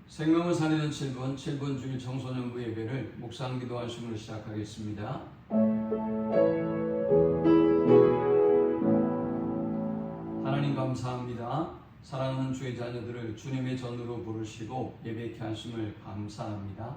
생명을 살리는 7분 주일 청소년부 예배를 묵상 기도하심으로 시작하겠습니다. 하나님 감사합니다. 사랑하는 주의 자녀들을 주님의 전으로 부르시고 예배케 하심을 감사합니다.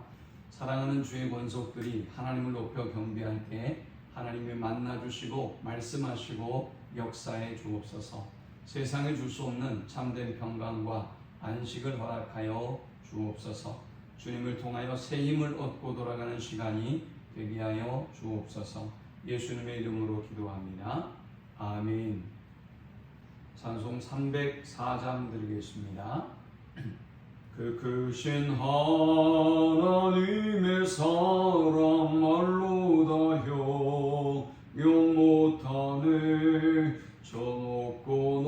사랑하는 주의 권속들이 하나님을 높여 경배할 때 하나님을 만나주시고 말씀하시고 역사해 주옵소서. 세상에 줄 수 없는 참된 평강과 안식을 허락하여 주옵소서. 주님을 통하여 새 힘을 얻고 돌아가는 시간이 되게 하여 주옵소서. 예수님의 이름으로 기도합니다. 아멘. 찬송 304장 드리겠습니다. 그 크신 하나님의 사랑 말로 다 형용 못하네. 저 높고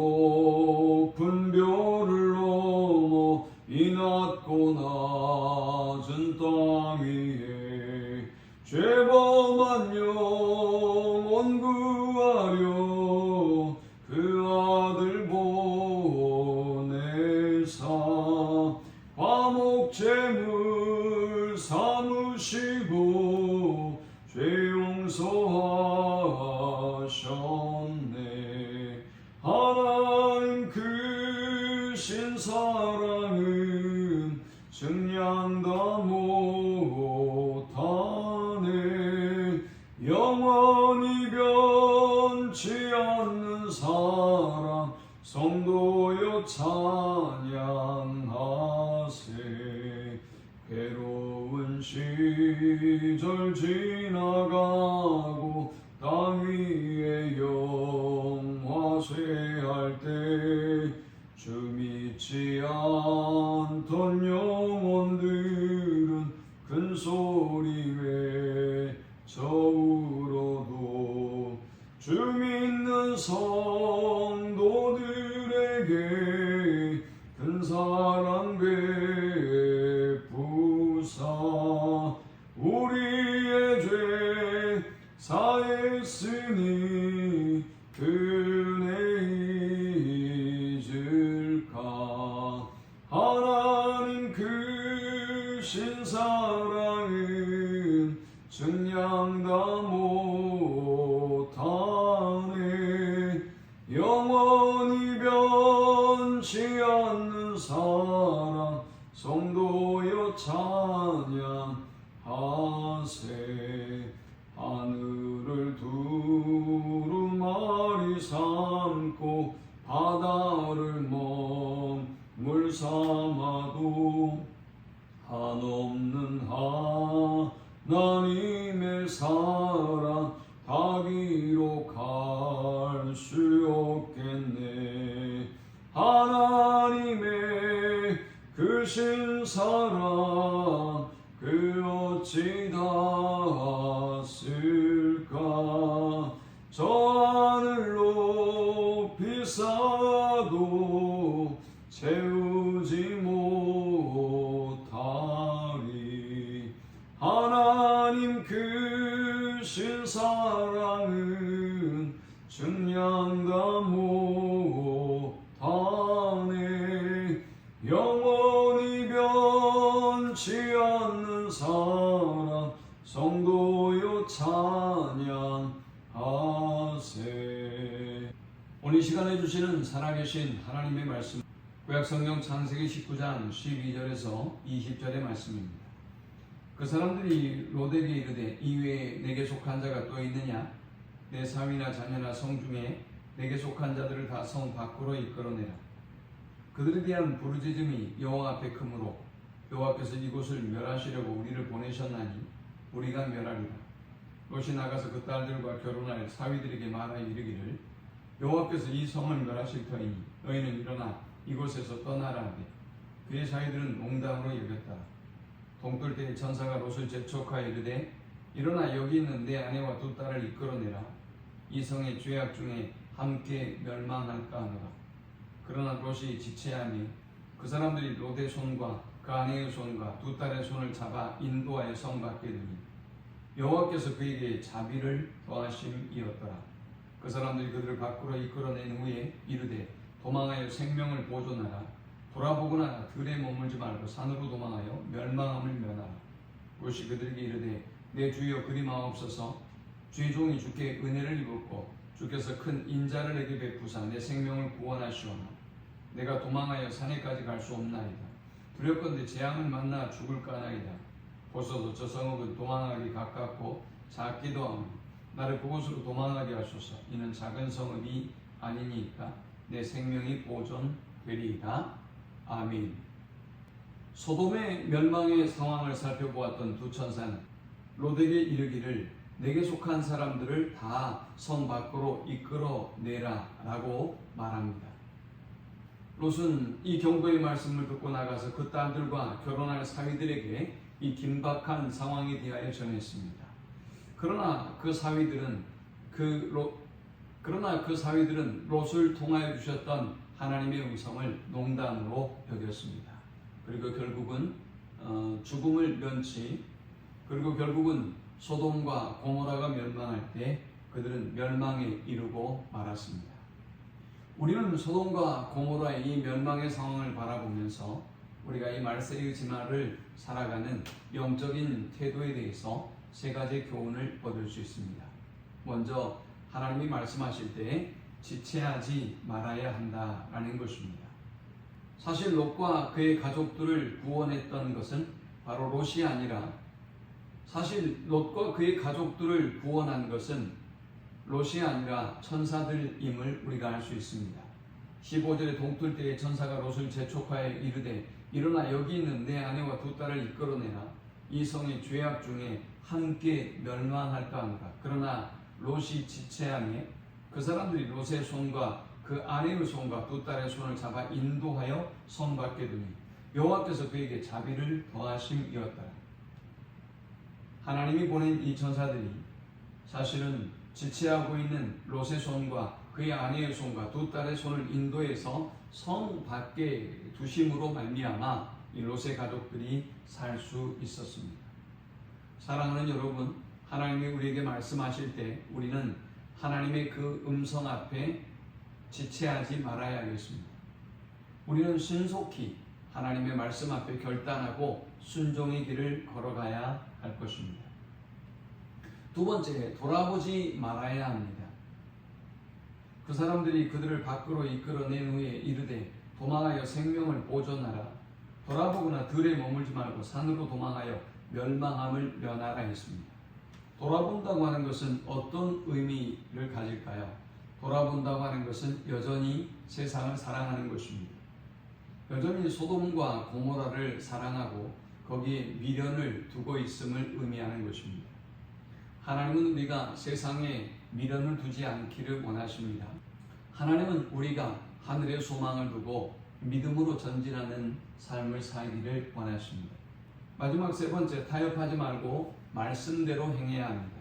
높은 별을 넘어 이 낮고 낮은 땅 위에 죄범한 영혼 구하려 그 아들 보내사 화목제물 삼으시고 죄 용서하셨네. 하나님 크신 사랑은 증량 다 못하네. 영원히 변치 않는 사랑 성도여 찬양하세. 괴로운 시절 지나가고 땅 위에 영화쇠할 때 주 믿지 않던 영혼들은 큰 소리 외쳐울어도 주 믿는 성도들에게 큰 사랑 베푸사 우리의 죄 사했으니 그네 잊을까. 하나님 크신 사랑은 증량 다 못하네. 영원히 변치 않는 사랑 성도여 찬양하세. 하늘을 두루마리 삼고 바다를 먹물 삼아도 한없는 하나님의 사랑 다 기록할 수 없겠네. 하나님의 크신 사랑 그 어찌 닿았을까. 저 하늘 높이 쌓아도 채우지 못하리. 하나님 크신 사랑은 증량 다 못하네. 영원히 변치 않는 사랑 성도여 찬양하세. 오늘 이 시간에 주시는 살아계신 하나님의 말씀, 구약성경 창세기 19장 12절에서 20절의 말씀입니다. 그 사람들이 롯에게 이르되 이 외에 내게 속한 자가 또 있느냐? 내 사위나 자녀나 성 중에 내게 속한 자들을 다 성 밖으로 이끌어내라. 그들에 대한 부르짖음이 여호와 앞에 크므로 여호와께서 이곳을 멸하시려고 우리를 보내셨나니 우리가 멸하리라. 롯이 나가서 그 딸들과 결혼할 사위들에게 말하여 이르기를 여호와께서 이 성을 멸하실 터이니 너희는 일어나 이곳에서 떠나라 하되 그의 사위들은 농담으로 여겼다. 동떨 때에 천사가 롯을 재촉하여 이르되 일어나 여기 있는 내 아내와 두 딸을 이끌어내라. 이 성의 죄악 중에 함께 멸망할까 하노라. 그러나 롯이 지체하며 그 사람들이 롯의 손과 그 아내의 손과 두 딸의 손을 잡아 인도하여 성 밖에 두니 여호와께서 그에게 자비를 더하심이었더라. 그 사람들이 그들을 밖으로 이끌어낸 후에 이르되 도망하여 생명을 보존하라. 돌아보거나 들에 머물지 말고 산으로 도망하여 멸망함을 면하라. 롯이 그들에게 이르되 내 주여 그리 마옵소서. 주의 종이 주께 은혜를 입었고 주께서 큰 인자를 내게 베푸사 내 생명을 구원하시오나 내가 도망하여 산에까지 갈 수 없나이다. 두렵건대 재앙을 만나 죽을까 하나이다. 보소서 저 성읍은 도망하기 가깝고 작기도 하오니 나를 그곳으로 도망하게 하소서. 이는 작은 성읍이 아니니까 내 생명이 보존되리이다. 아멘. 소돔의 멸망의 상황을 살펴보았던 두 천사는 롯에게 이르기를 내게 속한 사람들을 다 성 밖으로 이끌어내라 라고 말합니다. 롯은 이 경고의 말씀을 듣고 나가서 그 딸들과 결혼할 사위들에게 이 긴박한 상황에 대하여 전했습니다. 그러나 그 사위들은 롯을 통하여 주셨던 하나님의 음성을 농담으로 여겼습니다. 그리고 결국은 죽음을 면치, 그리고 결국은 소돔과 고모라가 멸망할 때 그들은 멸망에 이르고 말았습니다. 우리는 소돔과 고모라의 이 멸망의 상황을 바라보면서 우리가 이 말세의 진화를 살아가는 영적인 태도에 대해서 세 가지 교훈을 얻을 수 있습니다. 먼저 하나님이 말씀하실 때 지체하지 말아야 한다라는 것입니다. 사실 롯과 그의 가족들을 구원했던 것은 바로 롯이 아니라, 사실 롯과 그의 가족들을 구원한 것은 롯이 아니라 천사들임을 우리가 알 수 있습니다. 15절에 동틀 때에 천사가 롯을 재촉하여 이르되 일어나 여기 있는 내 아내와 두 딸을 이끌어내라. 이 성이 죄악 중에 함께 멸망할까 하노라. 그러나 롯이 지체하니 그 사람들이 롯의 손과 그 아내의 손과 두 딸의 손을 잡아 인도하여 성 밖에 두니 여호와께서 그에게 자비를 더하심이었더라. 하나님이 보낸 이 천사들이 사실은 지체하고 있는 롯의 손과 그의 아내의 손과 두 딸의 손을 인도해서 성 밖에 두심으로 말미암아 이 롯의 가족들이 살 수 있었습니다. 사랑하는 여러분, 하나님이 우리에게 말씀하실 때 우리는 하나님의 그 음성 앞에 지체하지 말아야 하겠습니다. 우리는 신속히 하나님의 말씀 앞에 결단하고 순종의 길을 걸어가야 할 것입니다. 두 번째, 돌아보지 말아야 합니다. 그 사람들이 그들을 밖으로 이끌어낸 후에 이르되 도망하여 생명을 보존하라. 돌아보거나 들에 머물지 말고 산으로 도망하여 멸망함을 면하라 했습니다. 돌아본다고 하는 것은 어떤 의미를 가질까요? 돌아본다고 하는 것은 여전히 세상을 사랑하는 것입니다. 여전히 소돔과 고모라를 사랑하고 거기에 미련을 두고 있음을 의미하는 것입니다. 하나님은 우리가 세상에 미련을 두지 않기를 원하십니다. 하나님은 우리가 하늘의 소망을 두고 믿음으로 전진하는 삶을 살기를 원하십니다. 마지막 세 번째, 타협하지 말고 말씀대로 행해야 합니다.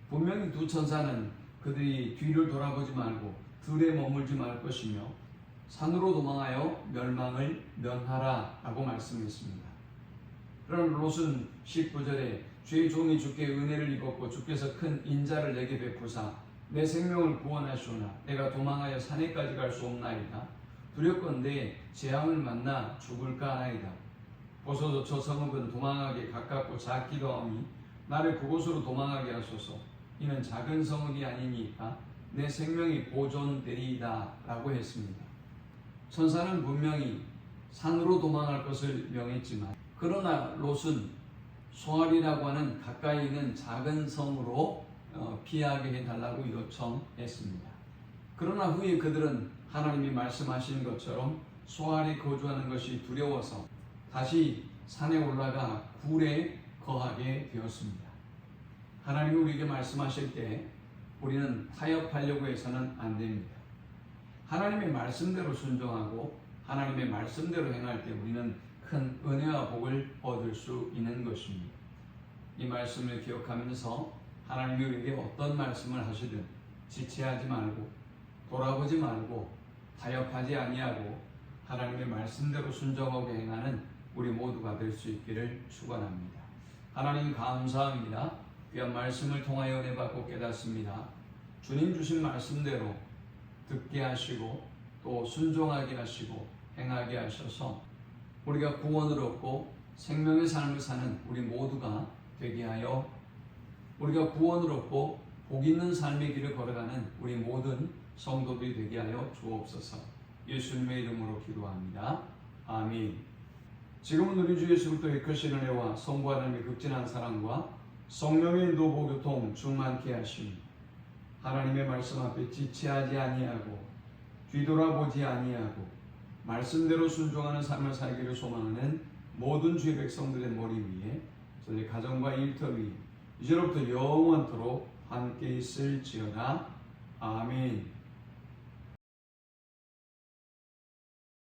분명히 두 천사는 그들이 뒤를 돌아보지 말고 들에 머물지 말 것이며 산으로 도망하여 멸망을 면하라 라고 말씀했습니다. 그러나 롯은 19절에 주의 종이 주께 은혜를 입었고 주께서 큰 인자를 내게 베푸사 내 생명을 구원하시오나 내가 도망하여 산에까지 갈 수 없나이다. 두렵건대 재앙을 만나 죽을까 하나이다. 보소서 저 성읍은 도망하기 가깝고 작기도 하오니 나를 그곳으로 도망하게 하소서. 이는 작은 성읍이 아니니까 내 생명이 보존되리이다 라고 했습니다. 천사는 분명히 산으로 도망할 것을 명했지만 그러나 롯은 소알이라고 하는 가까이 있는 작은 성으로 피하게 해달라고 요청했습니다. 그러나 후에 그들은 하나님이 말씀하신 것처럼 소알이 거주하는 것이 두려워서 다시 산에 올라가 굴에 거하게 되었습니다. 하나님이 우리에게 말씀하실 때 우리는 타협하려고 해서는 안 됩니다. 하나님의 말씀대로 순종하고 하나님의 말씀대로 행할 때 우리는 큰 은혜와 복을 얻을 수 있는 것입니다. 이 말씀을 기억하면서 하나님이 우리에게 어떤 말씀을 하시든 지체하지 말고 돌아보지 말고 타협하지 아니하고 하나님의 말씀대로 순종하고 행하는 우리 모두가 될 수 있기를 축원합니다. 하나님 감사합니다. 귀한 말씀을 통하여 은혜 받고 깨닫습니다. 주님 주신 말씀대로 듣게 하시고 또 순종하게 하시고 행하게 하셔서 우리가 구원을 얻고 생명의 삶을 사는 우리 모두가 되게 하여 우리가 구원을 얻고 복 있는 삶의 길을 걸어가는 우리 모든 성도들이 되게 하여 주옵소서. 예수님의 이름으로 기도합니다. 아멘. 지금은 우리 주 예수 그리스도의 크신 은혜와 성부 하나님의 극진한 사랑과 성령의 인도 보교통 충만케 하심, 하나님의 말씀 앞에 지체하지 아니하고 뒤돌아보지 아니하고 말씀대로 순종하는 삶을 살기를 소망하는 모든 주의 백성들의 머리 위에 저희 가정과 일터 위에 이제로부터 영원토록 함께 있을지어다. 아멘.